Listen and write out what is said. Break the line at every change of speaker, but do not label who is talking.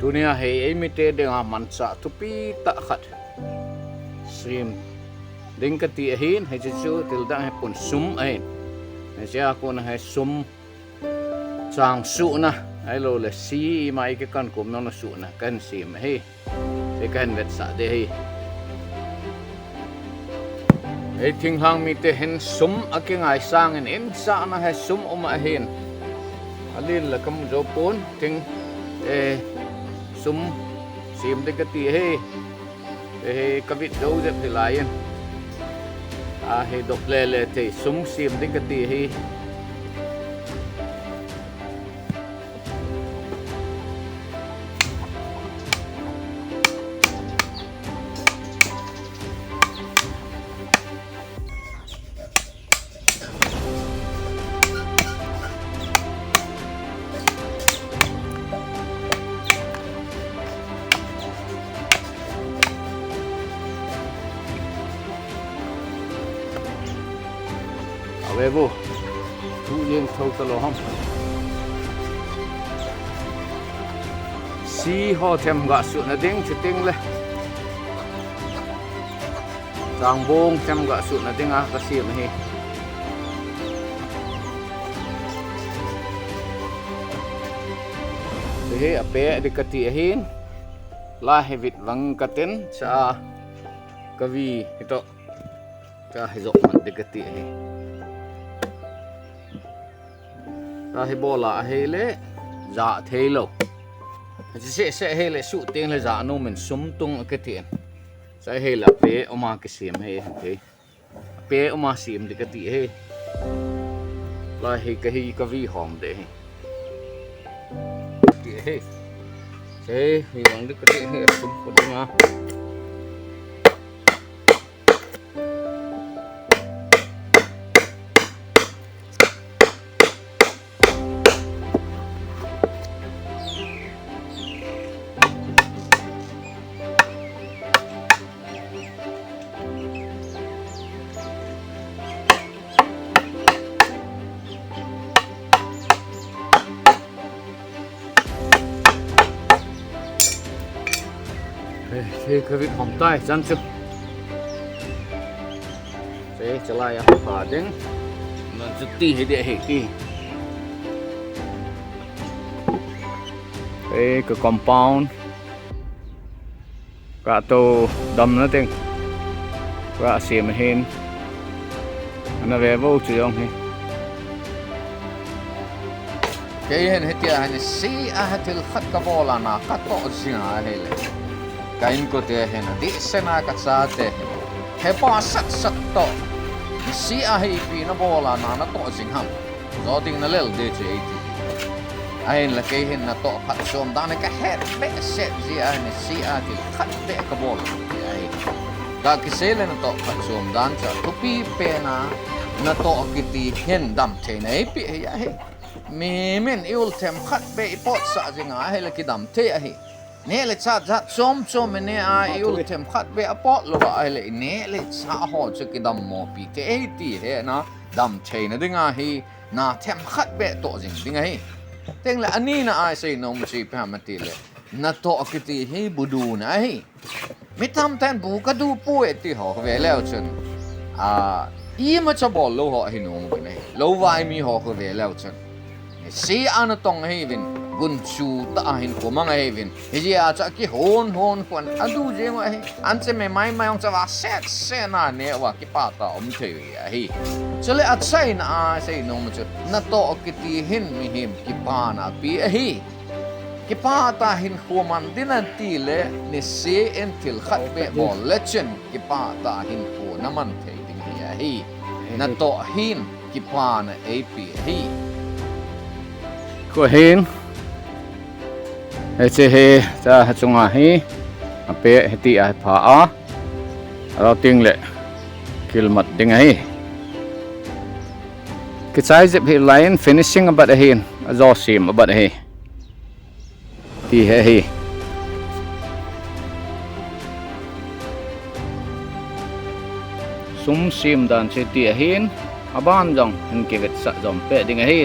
dunia hei emite dengan mansa tupi tak khat sim ding kati hin he chu tilda he pun sum ai he sia ko na he sum chang su na ai lo le si mai ke kan kum no su na kan sim he se kan vet sa de he he thing hang mi te hen sum akingai sang en sa na he sum oma hen alin la kam jo pon ting sum sim de kati he kavit do de pilayan he dok le te sum sim de kati he về vô tự nhiên thâu tơ lô không si ho thêm gạ sụn là tiếng chỉ tiếng lên giang bông thêm gạ sụn là tiếng à cái gì mà hi thế ở bé đi cái tỉa hin la hay vịt vắng cái tên sa cái vi itu cha hay rộng mặt đi cái tỉa hi hi bola he le dạ thế lo sẽ he le su tiếng le dạ no mình sum tung cái tiền sẽ he là pe oma cái sim he thế pe oma sim thì cái tị he là he cái vi hòm để tị he sẽ vì bằng cái tị he sum của nó thì cái vịt hòm tay chân chụp thế trở lại phá đến nó chụp tì hay địa hệ tì cái compound cả tô đầm nó tiếng cả xiêm hen nó về vô chữ ông hay cái hen hết tiệt hay si hết tiệt khát cái bò là na khát to gì à hay là kain ko te hen di sena ka cha te he pa sat to si a hi pi na bola na to jing ham zo ding na lel de che ti ai la ke hen na to phat som dan ka het be se ji a ni si a ti khat de ka bol ai ka ki se le na to phat som dan cha tu pi pe na to ki ti hen dam the nei pi ya he mi men iul them khat be pot sa jing a he la ki dam the a hi nè le cha chom nè a yêu thêm khát về apot lo ai le nè le cha ho cho cái đầm mò pi te ti he na đầm chei na dinga hi na thêm khát về to jing dinga hi teng la ani na ai sei nom chi pa ma ti le na to ki ti hi budu na hi mi tham tan bu ka du pu e ti ho ve leo chen i ma cha bol lo ho hi nom bu nei lo vai mi ho ve leo chen si an tong hi vin gun chu ta hin ko mang ai vin hi ya cha ki hon kwan adu je ma hi an che me mai ong cha wa se na ne wa ki pa ta om the hi chale a chai na sei no mu na to ki ti hin mi him ki pa na pi hi ki pa ta hin ko man din an ti le ni se en til khat be bol le chen ki pa ta hin ko na man the ding hi na to hin ki pa na ap hi ko hin he che he cha chunga hi ape heti a pha a ro ting le kilmat ding hi cái size zip hi line finishing about a hin zo sim about hi ti he hi sum sim dan che ti hin aban jong hin ke vet sa jom pe ding hi